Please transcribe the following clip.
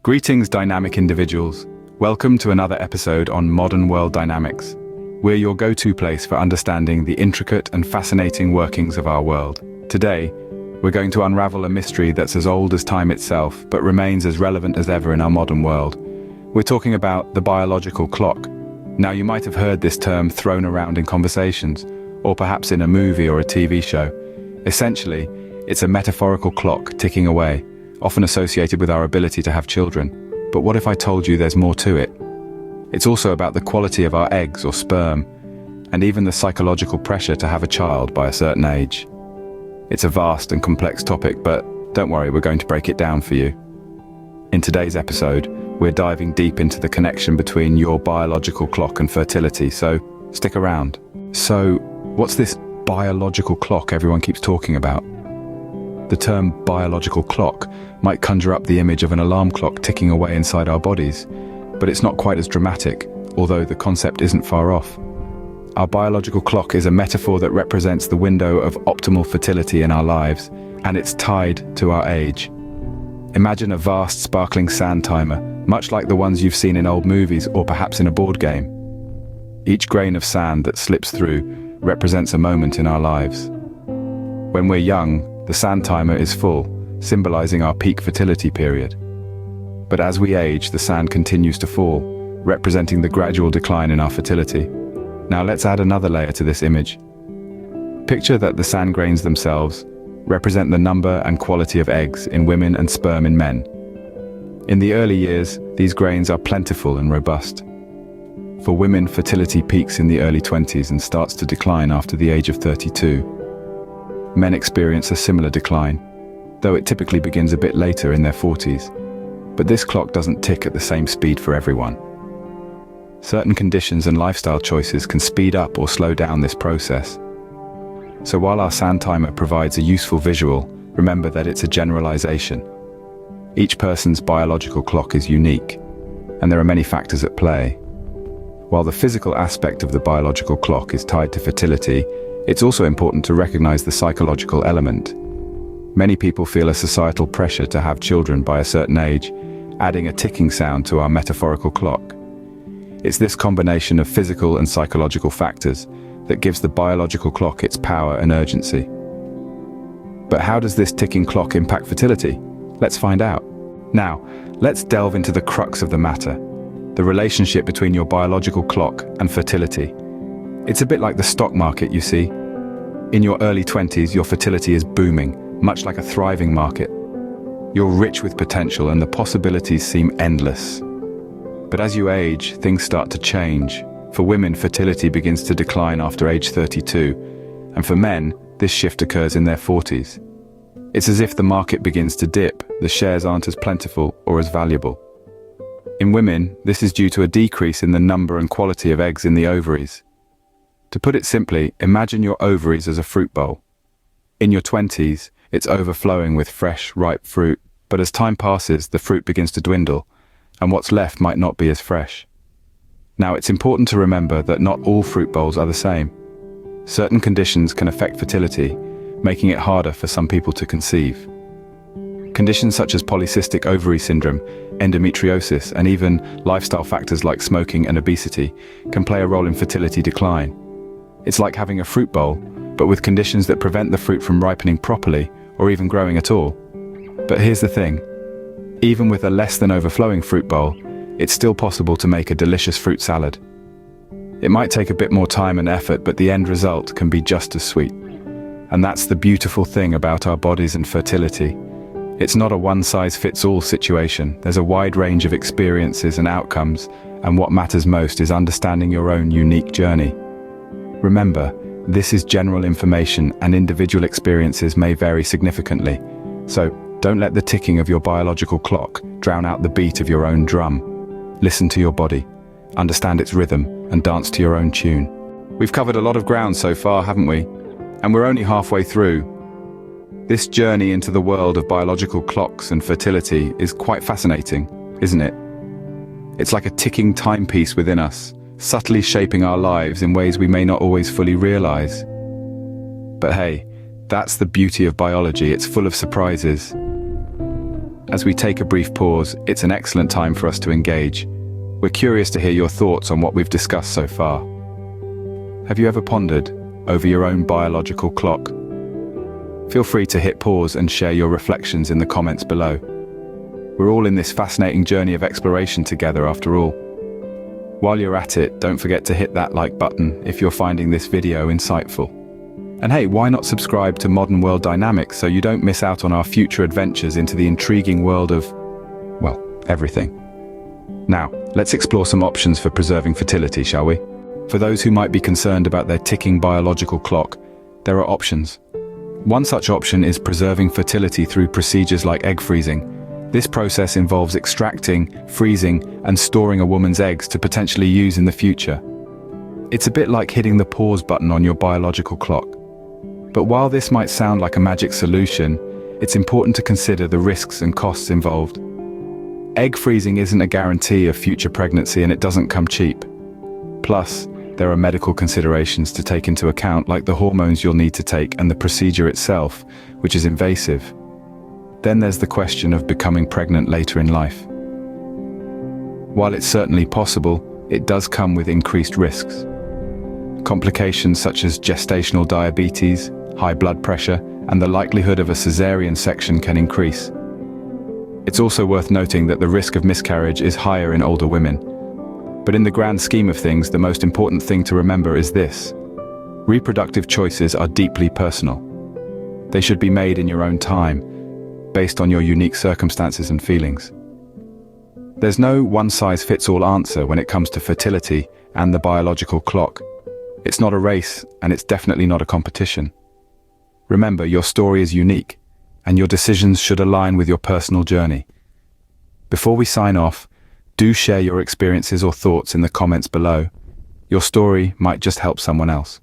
Greetings, dynamic individuals. Welcome to another episode on Modern World Dynamics. We're your go-to place for understanding the intricate and fascinating workings of our world. Today, we're going to unravel a mystery that's as old as time itself, but remains as relevant as ever in our modern world. We're talking about the biological clock. Now, you might have heard this term thrown around in conversations, or perhaps in a movie or a TV show. Essentially, it's a metaphorical clock ticking away, often associated with our ability to have children. But what if I told you there's more to it? It's also about the quality of our eggs or sperm, and even the psychological pressure to have a child by a certain age. It's a vast and complex topic, but don't worry, we're going to break it down for you. In today's episode, we're diving deep into the connection between your biological clock and fertility, so stick around. So, what's this biological clock everyone keeps talking about? The term biological clock might conjure up the image of an alarm clock ticking away inside our bodies, but it's not quite as dramatic, although the concept isn't far off. Our biological clock is a metaphor that represents the window of optimal fertility in our lives, and it's tied to our age. Imagine a vast sparkling sand timer, much like the ones you've seen in old movies or perhaps in a board game. Each grain of sand that slips through represents a moment in our lives. When we're young, the sand timer is full, symbolizing our peak fertility period. But as we age, the sand continues to fall, representing the gradual decline in our fertility. Now let's add another layer to this image. Picture that the sand grains themselves represent the number and quality of eggs in women and sperm in men. In the early years, these grains are plentiful and robust. For women, fertility peaks in the early 20s and starts to decline after the age of 32. Men experience a similar decline, though it typically begins a bit later in their 40s. But this clock doesn't tick at the same speed for everyone. Certain conditions and lifestyle choices can speed up or slow down this process. So while our sand timer provides a useful visual, remember that it's a generalization. Each person's biological clock is unique, and there are many factors at play. While the physical aspect of the biological clock is tied to fertility, it's also important to recognize the psychological element. Many people feel a societal pressure to have children by a certain age, adding a ticking sound to our metaphorical clock. It's this combination of physical and psychological factors that gives the biological clock its power and urgency. But how does this ticking clock impact fertility? Let's find out. Now, let's delve into the crux of the matter, the relationship between your biological clock and fertility. It's a bit like the stock market, you see. In your early 20s, your fertility is booming, much like a thriving market. You're rich with potential and the possibilities seem endless. But as you age, things start to change. For women, fertility begins to decline after age 32, and for men, this shift occurs in their 40s. It's as if the market begins to dip, the shares aren't as plentiful or as valuable. In women, this is due to a decrease in the number and quality of eggs in the ovaries. To put it simply, imagine your ovaries as a fruit bowl. In your 20s, it's overflowing with fresh, ripe fruit, but as time passes, the fruit begins to dwindle, and what's left might not be as fresh. Now, it's important to remember that not all fruit bowls are the same. Certain conditions can affect fertility, making it harder for some people to conceive. Conditions such as polycystic ovary syndrome, endometriosis, and even lifestyle factors like smoking and obesity can play a role in fertility decline. It's like having a fruit bowl, but with conditions that prevent the fruit from ripening properly or even growing at all. But here's the thing. Even with a less than overflowing fruit bowl, it's still possible to make a delicious fruit salad. It might take a bit more time and effort, but the end result can be just as sweet. And that's the beautiful thing about our bodies and fertility. It's not a one-size-fits-all situation. There's a wide range of experiences and outcomes, and what matters most is understanding your own unique journey. Remember, this is general information and individual experiences may vary significantly. So, don't let the ticking of your biological clock drown out the beat of your own drum. Listen to your body, understand its rhythm, and dance to your own tune. We've covered a lot of ground so far, haven't we? And we're only halfway through. This journey into the world of biological clocks and fertility is quite fascinating, isn't it? It's like a ticking timepiece within us, subtly shaping our lives in ways we may not always fully realize. But hey, that's the beauty of biology, it's full of surprises. As we take a brief pause, it's an excellent time for us to engage. We're curious to hear your thoughts on what we've discussed so far. Have you ever pondered over your own biological clock? Feel free to hit pause and share your reflections in the comments below. We're all in this fascinating journey of exploration together after all. While you're at it, don't forget to hit that like button if you're finding this video insightful. And hey, why not subscribe to Modern World Dynamics so you don't miss out on our future adventures into the intriguing world of, well, everything. Now, let's explore some options for preserving fertility, shall we? For those who might be concerned about their ticking biological clock, there are options. One such option is preserving fertility through procedures like egg freezing. This process involves extracting, freezing, and storing a woman's eggs to potentially use in the future. It's a bit like hitting the pause button on your biological clock. But while this might sound like a magic solution, it's important to consider the risks and costs involved. Egg freezing isn't a guarantee of future pregnancy, and it doesn't come cheap. Plus, there are medical considerations to take into account, like the hormones you'll need to take and the procedure itself, which is invasive. Then there's the question of becoming pregnant later in life. While it's certainly possible, it does come with increased risks. Complications such as gestational diabetes, high blood pressure, and the likelihood of a cesarean section can increase. It's also worth noting that the risk of miscarriage is higher in older women. But in the grand scheme of things, the most important thing to remember is this: reproductive choices are deeply personal. They should be made in your own time, based on your unique circumstances and feelings. There's no one-size-fits-all answer when it comes to fertility and the biological clock. It's not a race, and it's definitely not a competition. Remember, your story is unique, and your decisions should align with your personal journey. Before we sign off, do share your experiences or thoughts in the comments below. Your story might just help someone else.